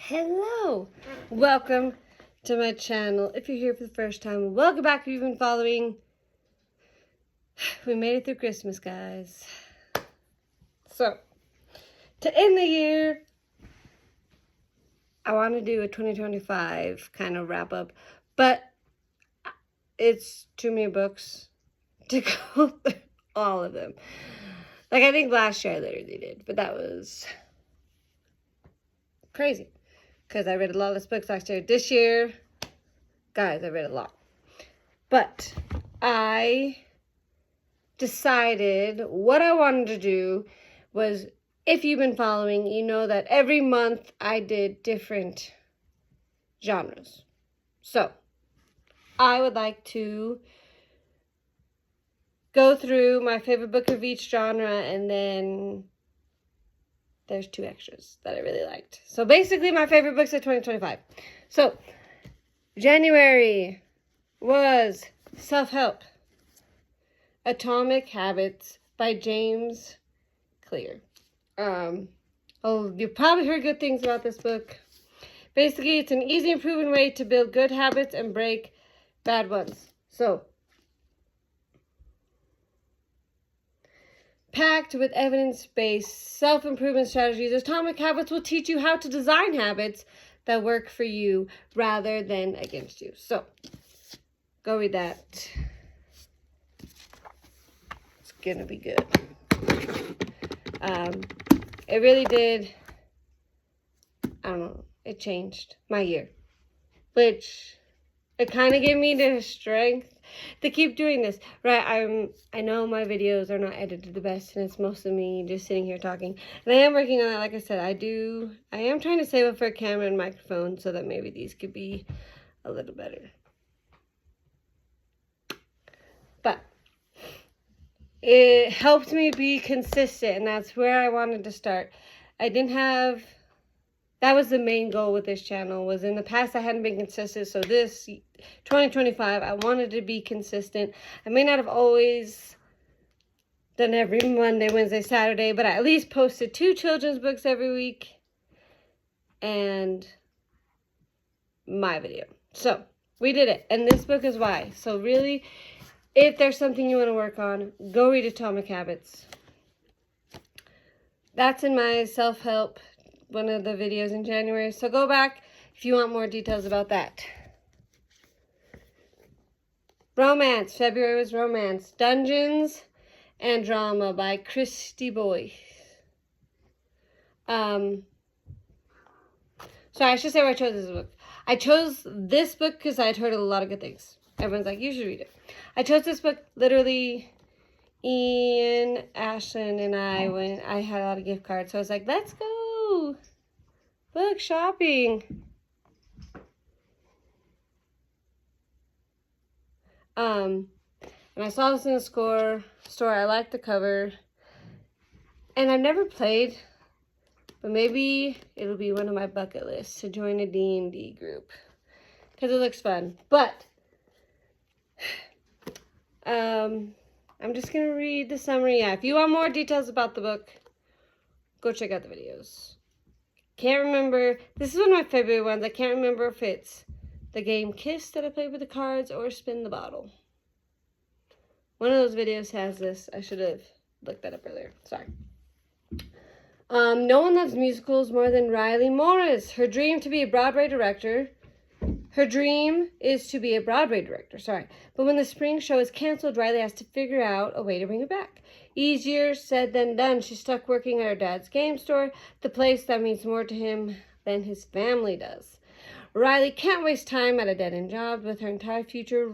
Hello, welcome to my channel. If you're here for the first time, welcome back. If you've been following, we made it through Christmas, guys. So, to end the year, I want to do a 2025 kind of wrap up, but it's too many books to go through all of them. Like, I think last year I literally did, but that was crazy because I read a lot of books last year. This year, guys, I read a lot. But I decided what I wanted to do was, if you've been following, you know that every month I did different genres. So, I would like to go through my favorite book of each genre, and then there's 2 extras that I really liked. So basically my favorite books of 2025. So January was Self-Help, Atomic Habits by James Clear. You've probably heard good things about this book. Basically, it's an easy and proven way to build good habits and break bad ones. So, packed with evidence-based self-improvement strategies, Atomic Habits will teach you how to design habits that work for you rather than against you. So, go read that. It's gonna be good. It really did, I don't know, it changed my year. Which, it kind of gave me the strength to keep doing this, right? I know my videos are not edited the best, and it's mostly me just sitting here talking. And I am working on that. Like I said, I am trying to save up for a camera and microphone so that maybe these could be a little better. But it helped me be consistent, and that's where I wanted to start. That was the main goal with this channel. Was in the past I hadn't been consistent, so this 2025 I wanted to be consistent. I may not have always done every Monday, Wednesday, Saturday, but I at least posted 2 children's books every week and my video. So we did it, and this book is why. So really, if there's something you want to work on, go read Atomic Habits. That's in my self-help, one of the videos in January. So go back if you want more details about that. Romance. February was romance. Dungeons and Drama by Christy Boyce. So I should say why I chose this book. I chose this book because I had heard a lot of good things. Everyone's like, you should read it. I chose this book literally. Ian, Ashlyn, and I had a lot of gift cards. So I was like, let's go book shopping. And I saw this in the store. I liked the cover. And I've never played, but maybe it'll be one of my bucket lists to join a D&D group, because it looks fun. But I'm just going to read the summary. Yeah, if you want more details about the book, go check out the videos. Can't remember. This is one of my favorite ones. I can't remember if it's the game Kiss that I played with the cards or Spin the Bottle. One of those videos has this. I should have looked that up earlier. Sorry. No one loves musicals more than Riley Morris. Her dream to be a Broadway director. Her dream is to be a Broadway director, But when the spring show is canceled, Riley has to figure out a way to bring it back. Easier said than done. She's stuck working at her dad's game store, the place that means more to him than his family does. Riley can't waste time at a dead-end job, with her entire future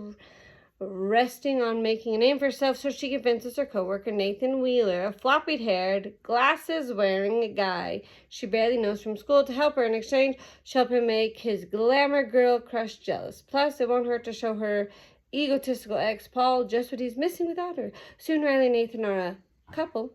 resting on making a name for herself, so she convinces her coworker Nathan Wheeler, a floppy-haired, glasses-wearing guy she barely knows from school, to help her. In exchange, she'll help him make his glamour girl crush jealous. Plus, it won't hurt to show her egotistical ex, Paul, just what he's missing without her. Soon, Riley and Nathan are a couple,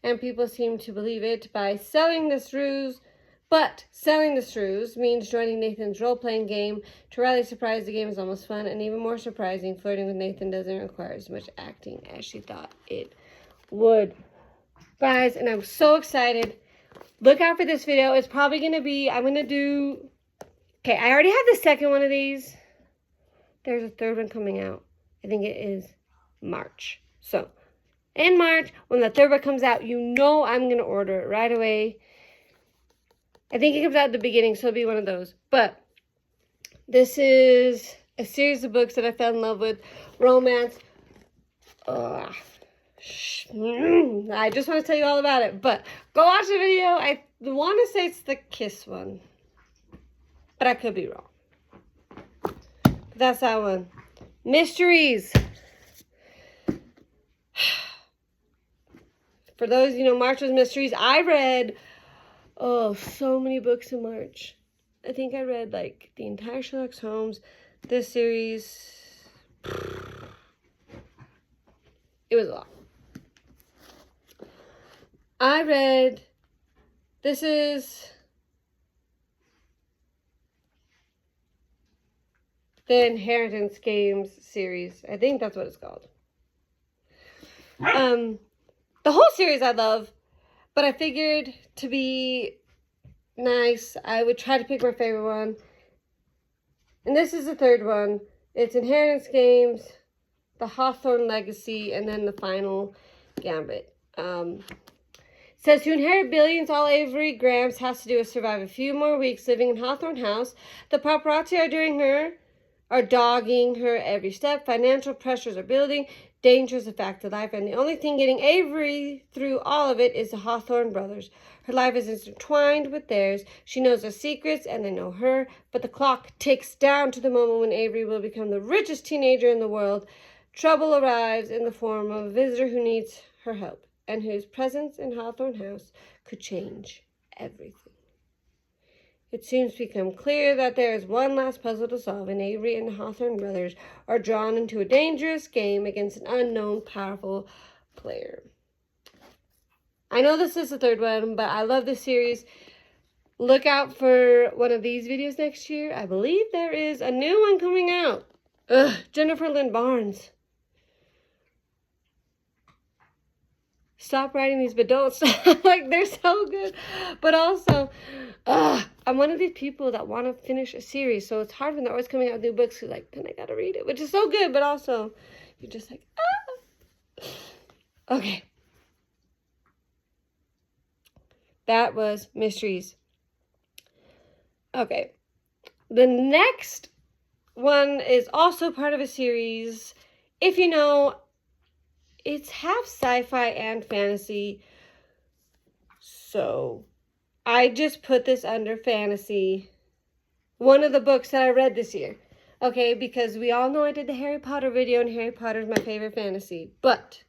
and people seem to believe it by selling this ruse. But selling the shrews means joining Nathan's role-playing game. To Riley's surprise, the game is almost fun, and even more surprising, flirting with Nathan doesn't require as much acting as she thought it would. Guys, and I'm so excited. look out for this video. It's probably going to be, I'm going to do, okay, I already have the second one of these. There's a third one coming out. I think it is March. So, in March, when the third one comes out, you know I'm going to order it right away. I think it comes out at the beginning, so it'll be one of those. But this is a series of books that I fell in love with. Romance. I just want to tell you all about it. But go watch the video. I want to say it's the Kiss one. But I could be wrong. That's that one. Mysteries. For those, March was Mysteries. I read, so many books in March. I think I read, like, the entire Sherlock Holmes, this series. It was a lot. I read, this is the Inheritance Games series. I think that's what it's called. The whole series I love, but I figured to be nice, I would try to pick my favorite one. And this is the third one. It's Inheritance Games, The Hawthorne Legacy, and then the final Gambit. It says, to inherit billions, all Avery Grahams has to do is survive a few more weeks living in Hawthorne House. The paparazzi are dogging her every step. Financial pressures are building. Danger is a fact of life. And the only thing getting Avery through all of it is the Hawthorne brothers. Her life is intertwined with theirs. She knows their secrets and they know her. But the clock ticks down to the moment when Avery will become the richest teenager in the world. Trouble arrives in the form of a visitor who needs her help and whose presence in Hawthorne House could change everything. It soon becomes clear that there is one last puzzle to solve, and Avery and the Hawthorne brothers are drawn into a dangerous game against an unknown, powerful player. I know this is the third one, but I love this series. Look out for one of these videos next year. I believe there is a new one coming out. Jennifer Lynn Barnes. Stop writing these, but don't stop. Like, they're so good. But also, I'm one of these people that want to finish a series, so it's hard when they're always coming out with new books. You're like, then I gotta read it, which is so good, but also, you're just like, Okay. That was Mysteries. Okay. The next one is also part of a series. If you know, it's half sci-fi and fantasy. So I just put this under fantasy. One of the books that I read this year. Okay, because we all know I did the Harry Potter video, and Harry Potter is my favorite fantasy. But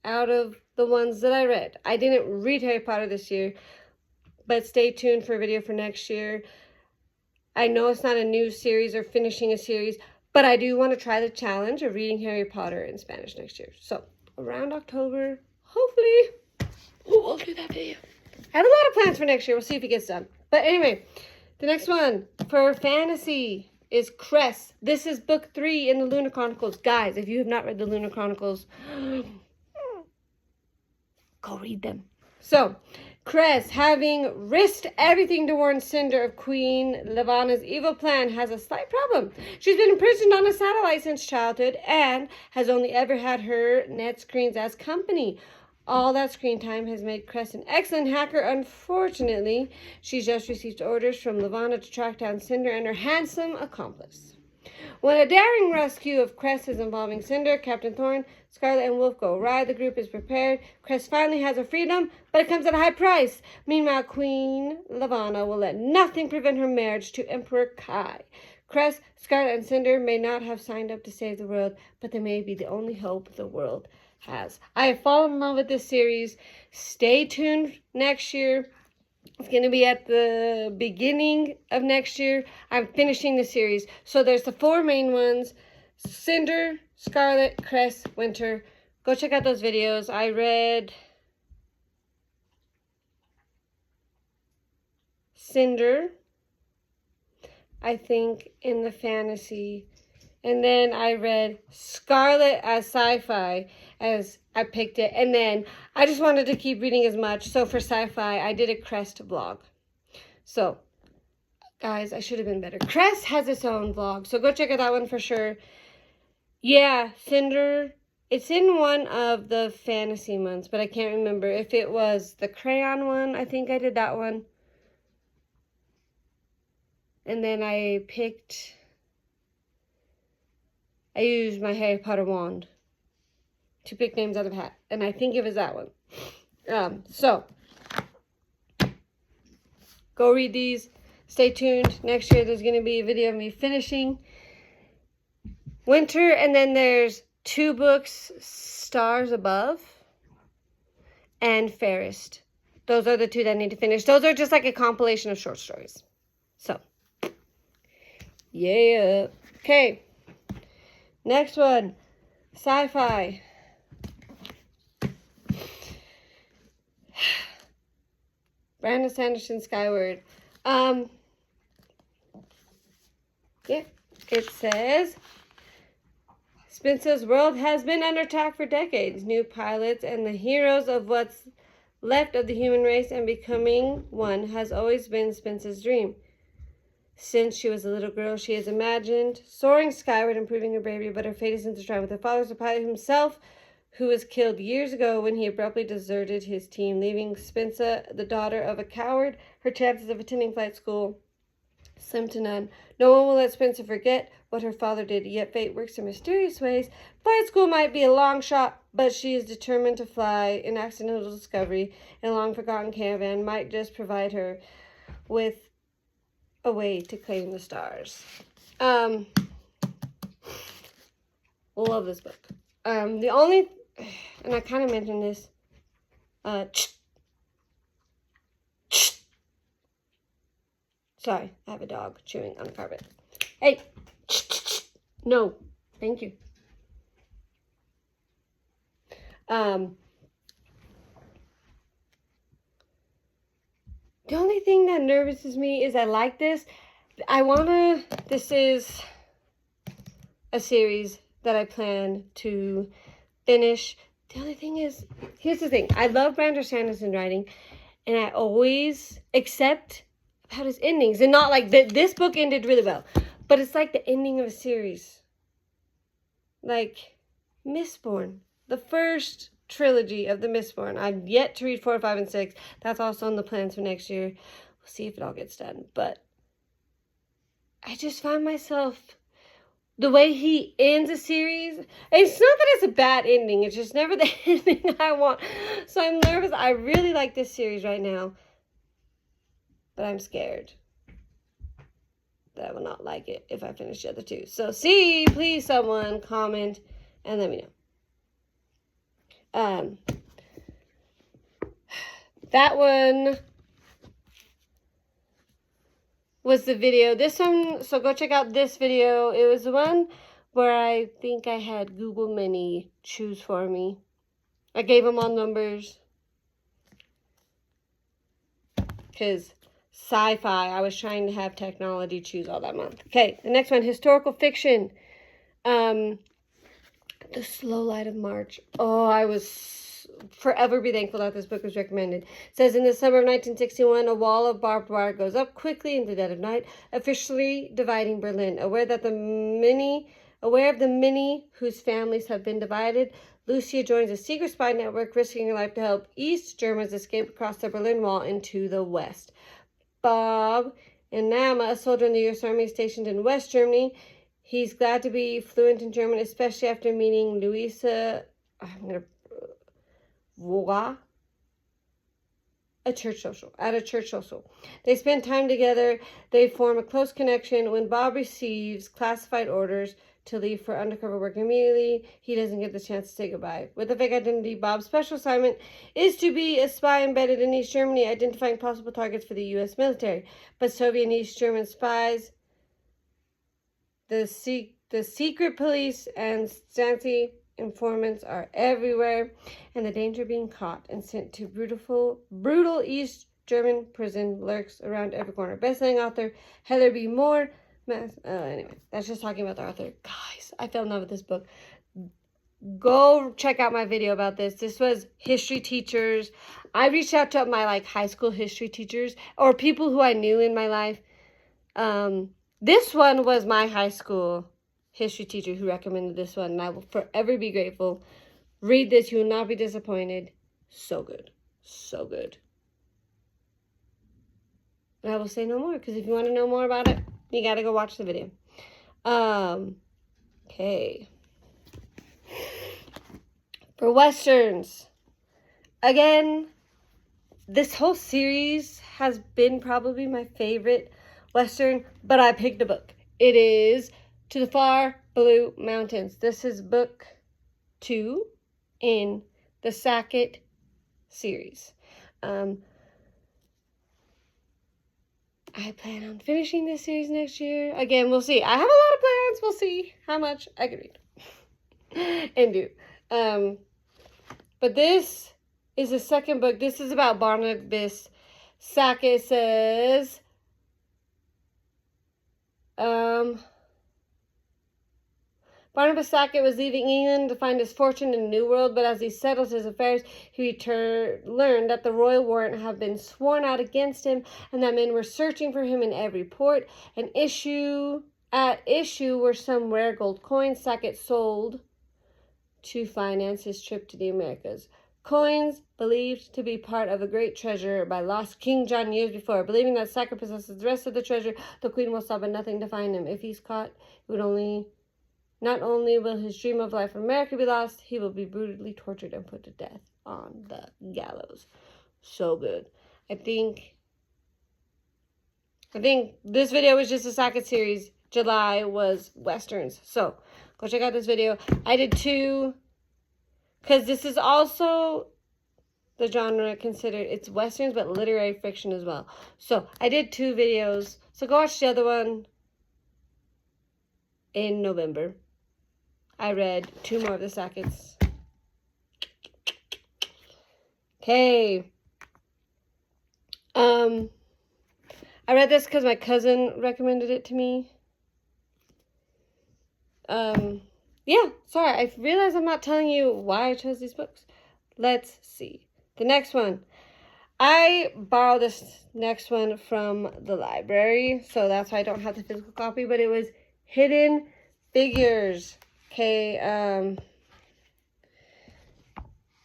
out of the ones that I read, I didn't read Harry Potter this year. But stay tuned for a video for next year. I know it's not a new series or finishing a series, but I do want to try the challenge of reading Harry Potter in Spanish next year. So, around October, hopefully, we'll do that video. I have a lot of plans for next year. We'll see if it gets done. But anyway, the next one for fantasy is Cress. This is book 3 in the Lunar Chronicles. Guys, if you have not read the Lunar Chronicles, go read them. So, Cress, having risked everything to warn Cinder of Queen Levana's evil plan, has a slight problem. She's been imprisoned on a satellite since childhood and has only ever had her net screens as company. All that screen time has made Cress an excellent hacker. Unfortunately, she's just received orders from Levana to track down Cinder and her handsome accomplice. When a daring rescue of Cress is involving Cinder, Captain Thorne, Scarlet, and Wolf go awry, the group is prepared. Cress finally has her freedom, but it comes at a high price. Meanwhile, Queen Levana will let nothing prevent her marriage to Emperor Kai. Cress, Scarlet, and Cinder may not have signed up to save the world, but they may be the only hope the world has. I have fallen in love with this series. Stay tuned next year. It's going to be at the beginning of next year. I'm finishing the series. So there's the 4 main ones. Cinder, Scarlet, Cress, Winter. Go check out those videos. I read Cinder, I think, in the fantasy And then I read Scarlet as sci-fi as I picked it. And then I just wanted to keep reading as much. So for sci-fi, I did a Crest vlog. So, guys, I should have been better. Crest has its own vlog, so go check out that one for sure. Yeah, Cinder. It's in one of the fantasy months, but I can't remember if it was the crayon one. I think I did that one. And then I used my Harry Potter wand to pick names out of a hat. And I think it was that one. So, go read these. Stay tuned. Next year there's going to be a video of me finishing Winter. And then there's 2 books, Stars Above and Fairest. Those are the 2 that I need to finish. Those are just like a compilation of short stories. So, yeah. Okay. Next one, sci-fi. Brandon Sanderson, Skyward. Yeah, it says, Spence's world has been under attack for decades. New pilots and the heroes of what's left of the human race and becoming one has always been Spence's dream. Since she was a little girl, she has imagined soaring skyward and proving her bravery, but her fate is intertwined with her father's the pilot himself, who was killed years ago when he abruptly deserted his team, leaving Spencer, the daughter of a coward. Her chances of attending flight school slim to none. No one will let Spencer forget what her father did, yet fate works in mysterious ways. Flight school might be a long shot, but she is determined to fly. An accidental discovery in a long-forgotten caravan might just provide her with a way to claim the stars. Love this book. The only, and I kind of mentioned this, sorry, I have a dog chewing on the carpet. Hey, no, thank you. The only thing that nervouses me is I like this. This is a series that I plan to finish. The only thing is, here's the thing. I love Brandon Sanderson writing, and I always accept about his endings. And not like, this book ended really well, but it's like the ending of a series. Like, Mistborn. The first trilogy of the Mistborn. I've yet to read 4, 5, and 6. That's also on the plans for next year. We'll see if it all gets done. But I just find myself, the way he ends a series, it's not that it's a bad ending. It's just never the ending I want. So I'm nervous. I really like this series right now. But I'm scared that I will not like it if I finish the other 2. So please someone comment and let me know. That one was the video. This one, so go check out this video. It was the one where I think I had Google Mini choose for me. I gave them all numbers. Because sci-fi, I was trying to have technology choose all that month. Okay, the next one, historical fiction. The Slow Light of March. Oh, I was forever be thankful that this book was recommended. It says, in the summer of 1961, a wall of barbed wire goes up quickly in the dead of night, officially dividing Berlin. Aware of the many whose families have been divided, Lucia joins a secret spy network, risking her life to help East Germans escape across the Berlin Wall into the West. Bob and Nama, a soldier in the U.S. Army stationed in West Germany, he's glad to be fluent in German, especially after meeting Louisa, at a church social. They spend time together. They form a close connection. When Bob receives classified orders to leave for undercover work immediately, he doesn't get the chance to say goodbye. With a fake identity, Bob's special assignment is to be a spy embedded in East Germany, identifying possible targets for the U.S. military. But Soviet and East German spies, the secret police, and Stasi informants are everywhere, and the danger of being caught and sent to brutal East German prison lurks around every corner. Best-selling author Heather B. Moore Anyway, that's just talking about the author. Guys, I fell in love with this book. Go check out my video about this. This was history teachers. I reached out to my high school history teachers or people who I knew in my life. This one was my high school history teacher who recommended this one, and I will forever be grateful. Read this. You will not be disappointed. So good. So good. And I will say no more, because if you want to know more about it, you got to go watch the video. Okay. For Westerns, again, this whole series has been probably my favorite Western, but I picked a book. It is To the Far Blue Mountains. This is book 2 in the Sackett series. I plan on finishing this series next year. Again, we'll see. I have a lot of plans. We'll see how much I can read and do. But this is the second book. This is about Barnabas Sackett. Says, Barnabas Sackett was leaving England to find his fortune in a new world, but as he settled his affairs, he learned that the royal warrant had been sworn out against him, and that men were searching for him in every port. At issue were some rare gold coins Sackett sold to finance his trip to the Americas. Coins believed to be part of a great treasure by lost King John years before. Believing that Sackett possesses the rest of the treasure, the Queen will stop at nothing to find him. If he's caught, not only will his dream of life in America be lost, he will be brutally tortured and put to death on the gallows. So good. I think this video was just a Sackett series. July was Westerns. So go check out this video. I did 2, because this is also the genre considered, it's Westerns, but literary fiction as well. So I did 2 videos. So go watch the other one in November. I read 2 more of the Sacketts. Okay. I read this because my cousin recommended it to me. Yeah, sorry, I realize I'm not telling you why I chose these books. Let's see. The next one. I borrowed this next one from the library, so that's why I don't have the physical copy, but it was Hidden Figures. Okay,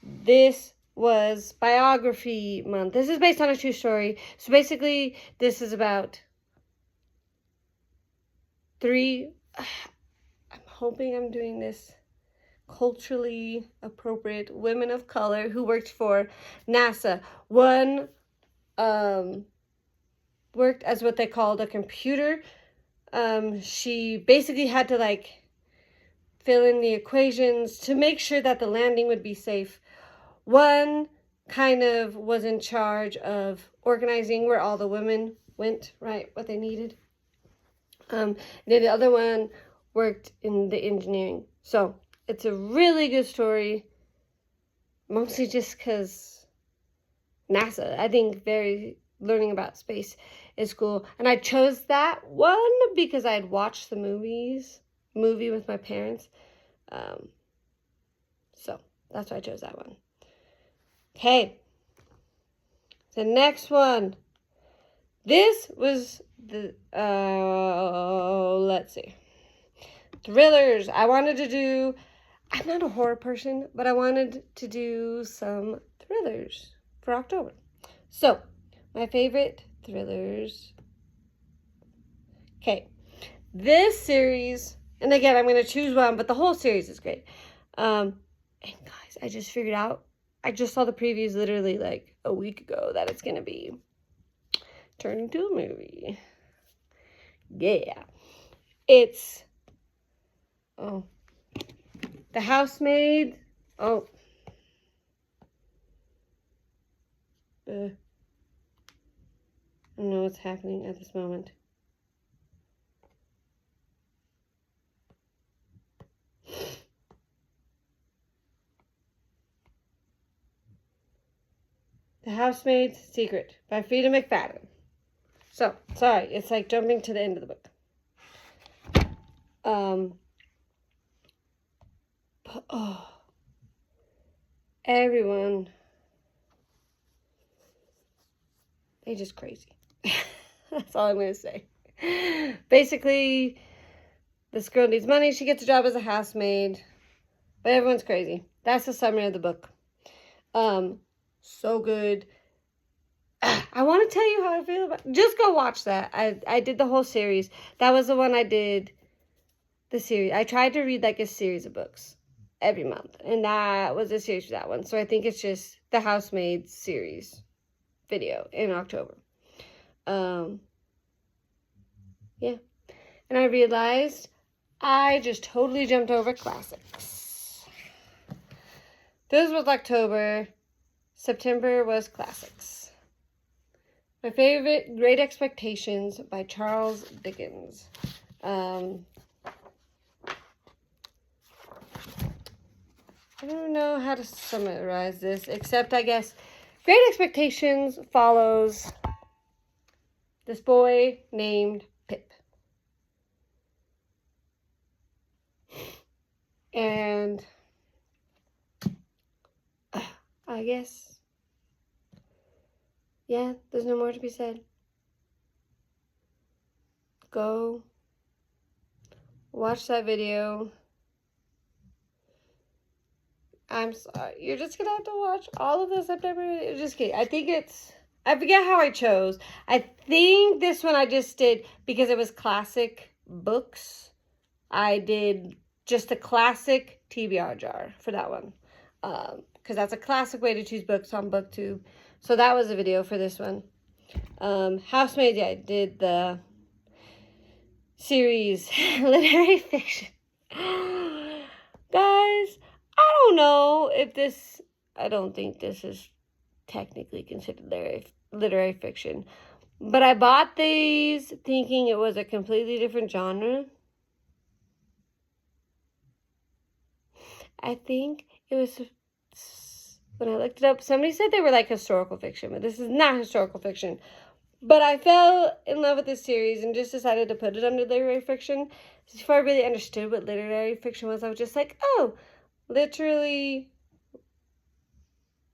this was biography month. This is based on a true story. So basically, this is about 3... I'm hoping I'm doing this culturally appropriate women of color who worked for NASA. One worked as what they called a computer. She basically had to fill in the equations to make sure that the landing would be safe. One kind of was in charge of organizing where all the women went, right, what they needed. Then the other one worked in the engineering. So it's a really good story, mostly just because NASA. I think learning about space is cool. And I chose that one because I had watched the movie with my parents. So that's why I chose that one. Okay. The next one. This was the, let's see. Thrillers. I'm not a horror person, but I wanted to do some thrillers for October. So, my favorite thrillers. Okay. This series, and again, I'm going to choose one, but the whole series is great. And guys, I just figured out, I just saw the previews literally a week ago that it's going to be turned into a movie. Yeah. It's, The Housemaid. I don't know what's happening at this moment. The Housemaid's Secret by Frida McFadden. So, sorry, it's jumping to the end of the book. Oh, everyone, they just crazy. That's all I'm going to say. Basically, this girl needs money. She gets a job as a housemaid, but everyone's crazy. That's the summary of the book. So good. I want to tell you how I feel about. Just go watch that. I did the whole series. That was the one I did. The series. I tried to read like a series of books every month, and that was a series for that one. So I think it's just the Housemaid series video in October. Yeah. And I realized I just totally jumped over classics. This was October. September was classics. My favorite, Great Expectations by Charles Dickens. I don't know how to summarize this, except I guess Great Expectations follows this boy named Pip. And I guess, yeah, there's no more to be said. Go watch that video. I'm sorry. You're just going to have to watch all of the September. Just kidding. I think it's, I forget how I chose. I think this one I just did because it was classic books. I did just a classic TBR jar for that one. Because that's a classic way to choose books on BookTube. So that was a video for this one. Housemaid, yeah, I did the series literary fiction. Guys, I don't know if this, I don't think this is technically considered literary fiction. But I bought these thinking it was a completely different genre. I think it was, when I looked it up, somebody said they were like historical fiction, but this is not historical fiction. But I fell in love with this series and just decided to put it under literary fiction. Before I really understood what literary fiction was, I was just like, oh, literally,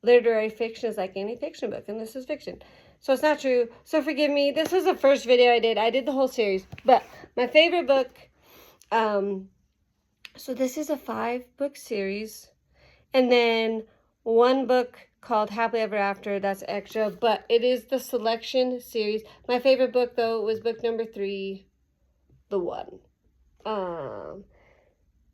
literary fiction is like any fiction book, and this is fiction. So it's not true. So forgive me. This was the first video I did. I did the whole series. But my favorite book, so this is a 5-book series. And then one book called Happily Ever After, that's extra, but it is the selection series. My favorite book, though, was book number 3, The One.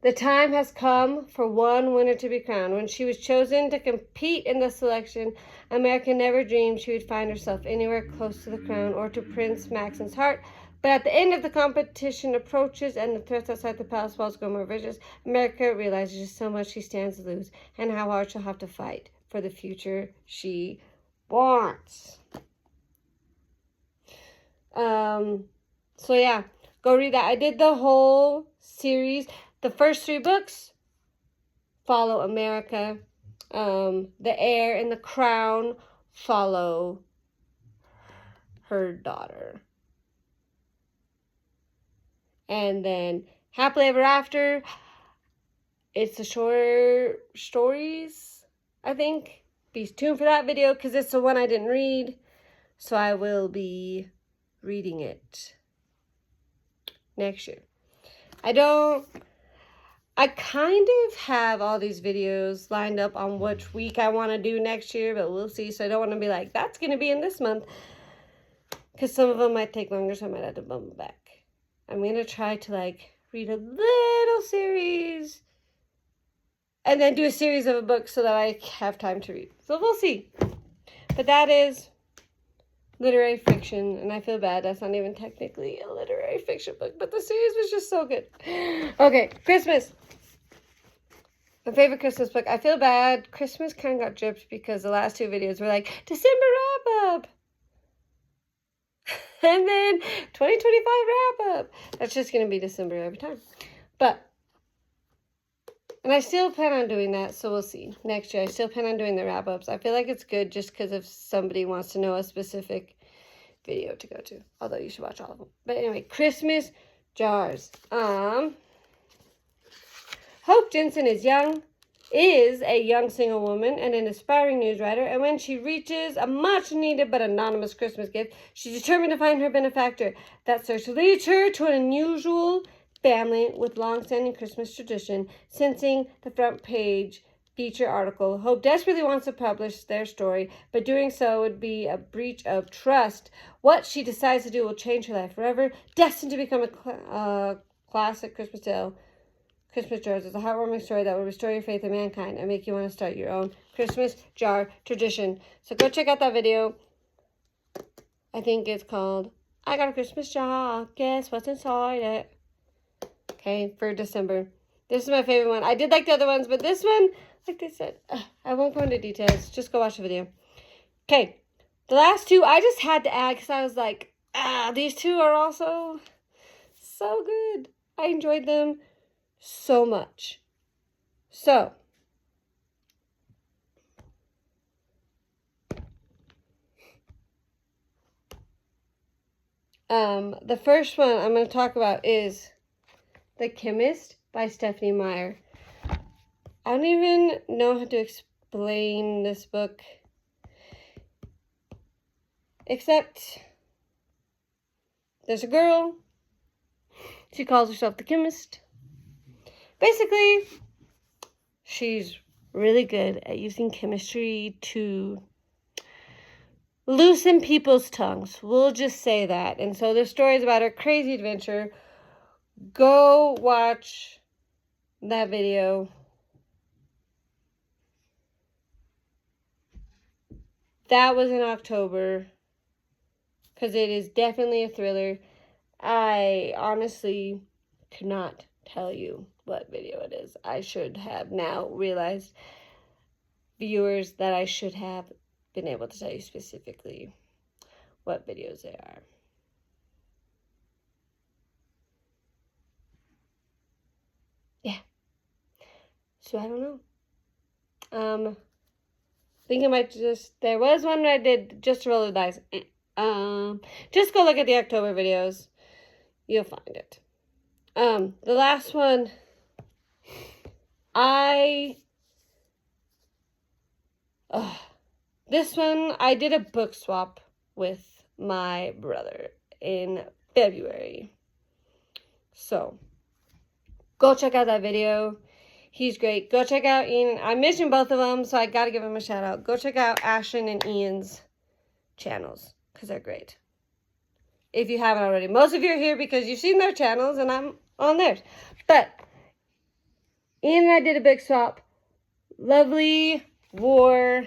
The time has come for one winner to be crowned. When she was chosen to compete in the selection, America never dreamed she would find herself anywhere close to the crown or to Prince Maxim's heart. But at the end of the competition approaches and the threats outside the palace walls grow more vicious, America realizes just how much she stands to lose and how hard she'll have to fight for the future she wants. So yeah, go read that. I did the whole series. The first 3 books follow America. The heir and the crown follow her daughter. And then Happily Ever After, it's the short stories, I think. Be tuned for that video because it's the one I didn't read. So I will be reading it next year. I kind of have all these videos lined up on which week I want to do next year, but we'll see. So I don't want to be like, that's going to be in this month. Because some of them might take longer, so I might have to bump them back. I'm going to try to, like, read a little series and then do a series of a book so that I have time to read. So we'll see. But that is literary fiction, and I feel bad. That's not even technically a literary fiction book, but the series was just so good. Okay, Christmas. My favorite Christmas book. I feel bad. Christmas kind of got gypped because the last 2 videos were like, December wrap-up. And then 2025 wrap-up. That's just going to be December every time. But, and I still plan on doing that, so we'll see. Next year, I still plan on doing the wrap-ups. I feel like it's good just because if somebody wants to know a specific video to go to. Although you should watch all of them. But anyway, Christmas jars. Hope Jensen is a young single woman and an aspiring news writer, and when she reaches a much-needed but anonymous Christmas gift, she's determined to find her benefactor. That search leads her to an unusual family with long-standing Christmas tradition. Sensing the front page feature article, Hope desperately wants to publish their story, but doing so would be a breach of trust. What she decides to do will change her life forever, destined to become a classic Christmas tale. Christmas Jars is a heartwarming story that will restore your faith in mankind and make you want to start your own Christmas jar tradition. So go check out that video. I think it's called I Got a Christmas Jar. Guess what's inside it? Okay, for December. This is my favorite one. I did like the other ones, but this one, like they said, I won't go into details. Just go watch the video. Okay, the last two I just had to add because I was like, these two are also so good. I enjoyed them so much. So, the first one I'm going to talk about is The Chemist by Stephenie Meyer. I don't even know how to explain this book, except there's a girl. She calls herself the chemist. Basically, she's really good at using chemistry to loosen people's tongues. We'll just say that. And so the story is about her crazy adventure. Go watch that video. That was in October, because it is definitely a thriller. I honestly cannot tell you what video it is. I should have now realized, viewers, that I should have been able to tell you specifically what videos they are. Yeah. So I don't know. I think I might there was one I did just to roll the dice. Just go look at the October videos. You'll find it. The last one, this one, I did a book swap with my brother in February. So, go check out that video. He's great. Go check out Ian. I mentioned both of them, so I got to give them a shout out. Go check out Ashton and Ian's channels, because they're great. If you haven't already. Most of you are here because you've seen their channels, and I'm on theirs. But Ian and I did a big swap. Lovely War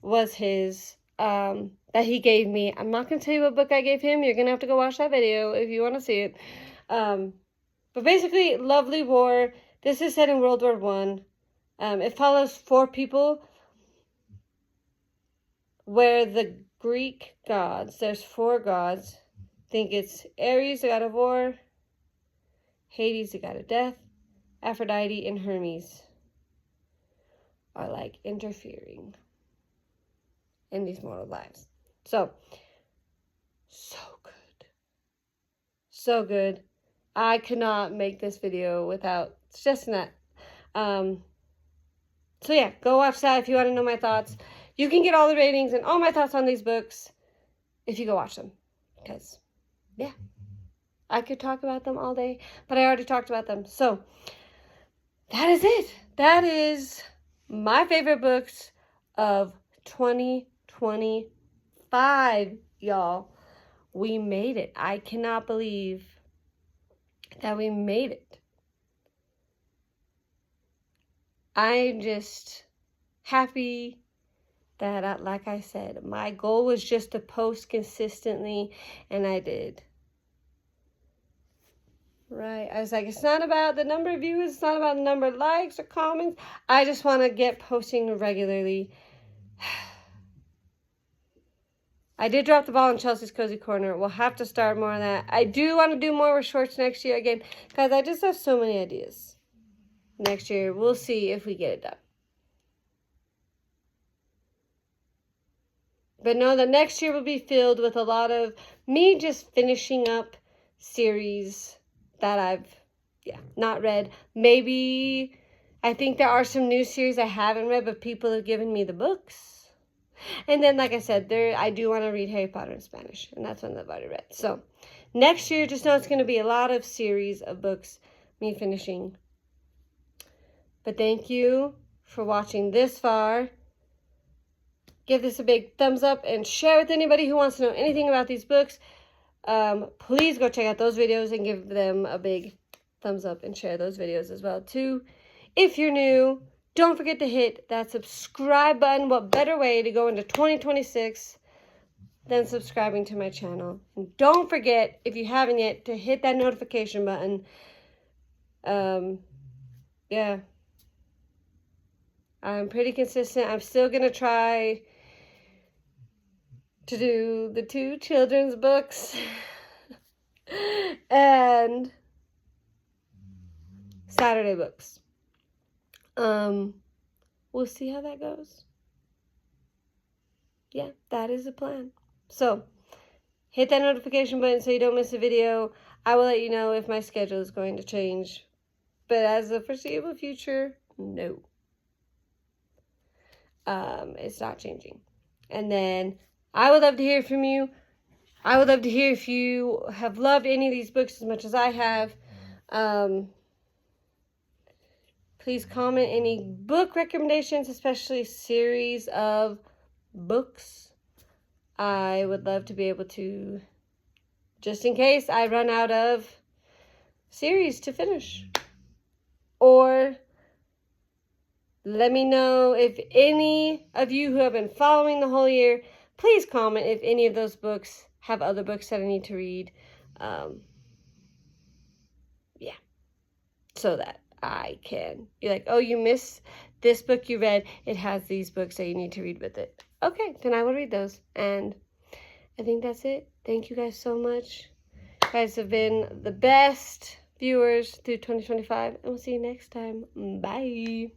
was his, that he gave me. I'm not going to tell you what book I gave him. You're going to have to go watch that video if you want to see it. But basically, Lovely War. This is set in World War I. It follows 4 people where the Greek gods, there's 4 gods. I think it's Ares, the god of war, Hades, the god of death, Aphrodite, and Hermes are like interfering in these mortal lives. So good. So good. I could not make this video without suggesting that. So yeah, go watch that if you want to know my thoughts. You can get all the ratings and all my thoughts on these books if you go watch them. Because, yeah, I could talk about them all day, but I already talked about them. So, that is it. That is my favorite books of 2025, y'all. We made it. I cannot believe that we made it. I'm just happy that, like I said, my goal was just to post consistently, and I did. Right? I was like, it's not about the number of views, it's not about the number of likes or comments. I just want to get posting regularly. I did drop the ball in Chelsea's Cozy Corner. We'll have to start more on that. I do want to do more with shorts next year again, because I just have so many ideas. Next year, we'll see if we get it done. But know that next year will be filled with a lot of me just finishing up series that I've, yeah, not read. Maybe, I think there are some new series I haven't read, but people have given me the books. And then, like I said, I do want to read Harry Potter in Spanish, and that's one I've already read. So, next year, just know it's going to be a lot of series of books, me finishing. But thank you for watching this far. Give this a big thumbs up and share with anybody who wants to know anything about these books. Please go check out those videos and give them a big thumbs up and share those videos as well too. If you're new, don't forget to hit that subscribe button. What better way to go into 2026 than subscribing to my channel? And don't forget, if you haven't yet, to hit that notification button. Yeah. I'm pretty consistent. I'm still going to try to do the 2 children's books and Saturday books. We'll see how that goes. Yeah, that is the plan. So, hit that notification button so you don't miss a video. I will let you know if my schedule is going to change. But as the foreseeable future, no. It's not changing. And then I would love to hear from you. I would love to hear if you have loved any of these books as much as I have. Please comment any book recommendations, especially series of books. I would love to be able to, just in case I run out of series to finish. Or let me know if any of you who have been following the whole year, please comment if any of those books have other books that I need to read. Yeah. So that I can be like, oh, you missed this book you read. It has these books that you need to read with it. Okay, then I will read those. And I think that's it. Thank you guys so much. You guys have been the best viewers through 2025. And we'll see you next time. Bye.